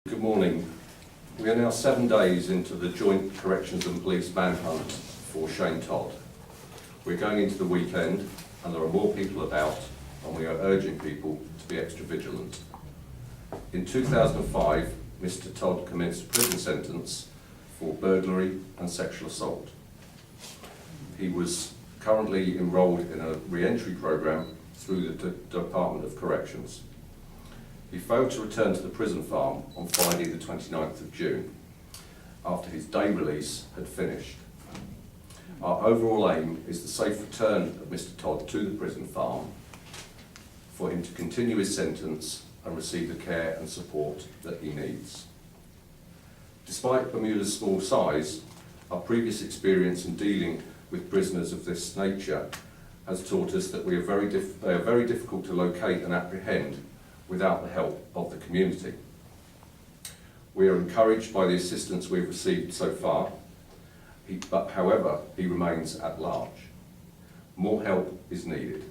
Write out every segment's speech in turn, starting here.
Good morning. We are now 7 days into the joint corrections and police manhunt for Shane Todd. We're going into the weekend and there are more people about, and we are urging people to be extra vigilant. In 2005, Mr. Todd commenced a prison sentence for burglary and sexual assault. He was currently enrolled in a re-entry program through the Department of Corrections. He failed to return to the prison farm on Friday the 29th of June after his day release had finished. Our overall aim is the safe return of Mr. Todd to the prison farm for him to continue his sentence and receive the care and support that he needs. Despite Bermuda's small size, our previous experience in dealing with prisoners of this nature has taught us that they are very difficult to locate and apprehend without the help of the community. We are encouraged by the assistance we've received so far, but however, he remains at large. More help is needed.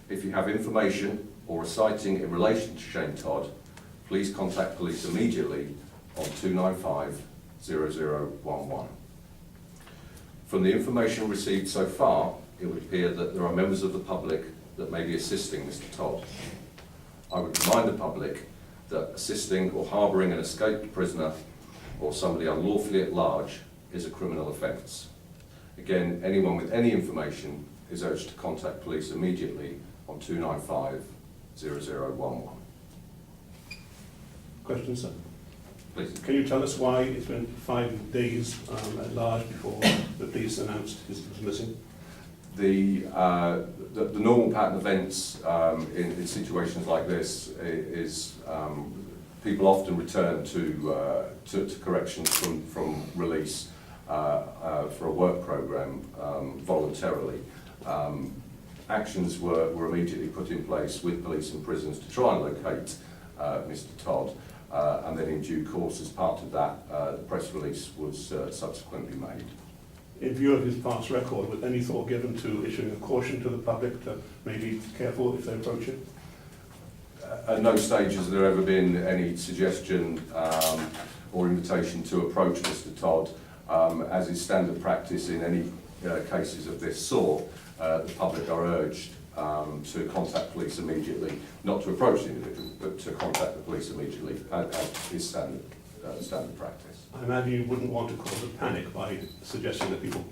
If you have information or a sighting in relation to Shane Todd, please contact police immediately on 295 0011. From the information received so far, it would appear that there are members of the public that may be assisting Mr. Todd. I would remind the public that assisting or harbouring an escaped prisoner or somebody unlawfully at large is a criminal offence. Again, anyone with any information is urged to contact police immediately on 295 0011. Question, sir. Please. Can you tell us why it's been 5 days at large before the police announced he was missing? The normal pattern of events in situations like this is people often return to corrections from release for a work programme voluntarily. Actions were immediately put in place with police and prisons to try and locate Mr. Todd, and then in due course, as part of that, the press release was subsequently made. In view of his past record, was any thought given to issuing a caution to the public to maybe be careful if they approach it? At no stage has there ever been any suggestion or invitation to approach Mr. Todd. As is standard practice in any cases of this sort, the public are urged to contact police immediately, not to approach the individual, but to contact the police immediately, as is standard practice. I imagine you wouldn't want to cause a panic by suggesting that people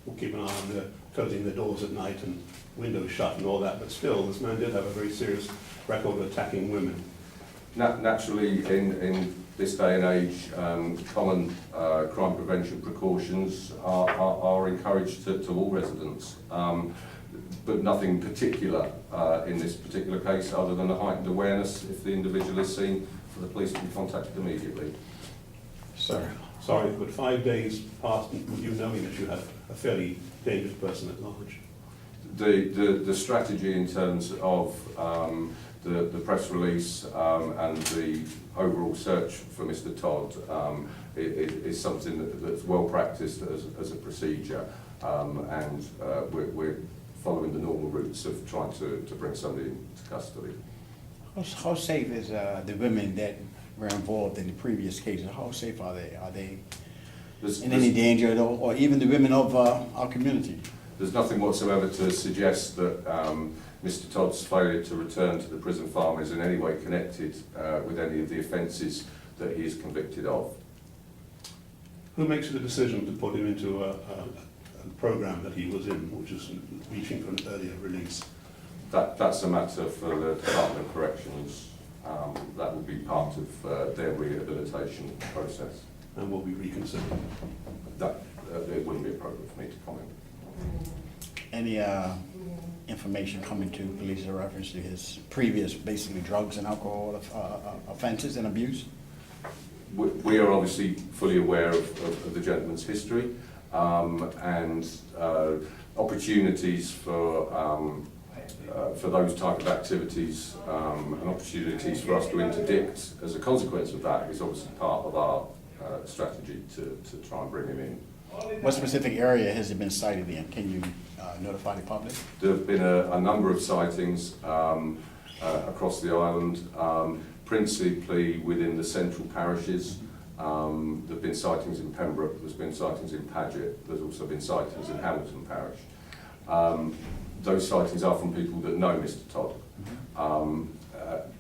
will keep an eye on closing their doors at night and windows shut and all that, but still, this man did have a very serious record of attacking women. Naturally, in this day and age, common crime prevention precautions are encouraged to all residents, but nothing particular in this particular case other than a heightened awareness if the individual is seen for the police to be contacted immediately. Sorry, but 5 days passed with you knowing that you had a fairly dangerous person at large. The strategy in terms of the press release and the overall search for Mr. Todd is something that's well practiced as a procedure, and we're following the normal routes of trying to bring somebody into custody. How safe is the women that were involved in the previous cases? How safe are they? Are they in any danger at all? Or even the women of our community? There's nothing whatsoever to suggest that Mr. Todd's failure to return to the prison farm is in any way connected with any of the offences that he is convicted of. Who makes the decision to put him into a programme that he was in, which is reaching for an earlier release? That's a matter for the Department of Corrections. That will be part of their rehabilitation process. And will be reconsidered? It wouldn't be appropriate for me to comment. Any information coming to police in reference to his previous, basically, drugs and alcohol offences and abuse? We are obviously fully aware of the gentleman's history and opportunities for those type of activities and opportunities for us to interdict as a consequence of that is obviously part of our strategy to try and bring him in. What specific area has it been cited in? Can you notify the public? There have been a number of sightings across the island. principally within the central parishes. There have been sightings in Pembroke, there's been sightings in Paget, there's also been sightings in Hamilton Parish. Those sightings are from people that know Mr. Todd.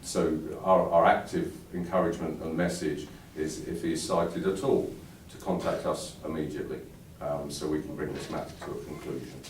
So our active encouragement and message is, if he is sighted at all, to contact us immediately, so we can bring this matter to a conclusion.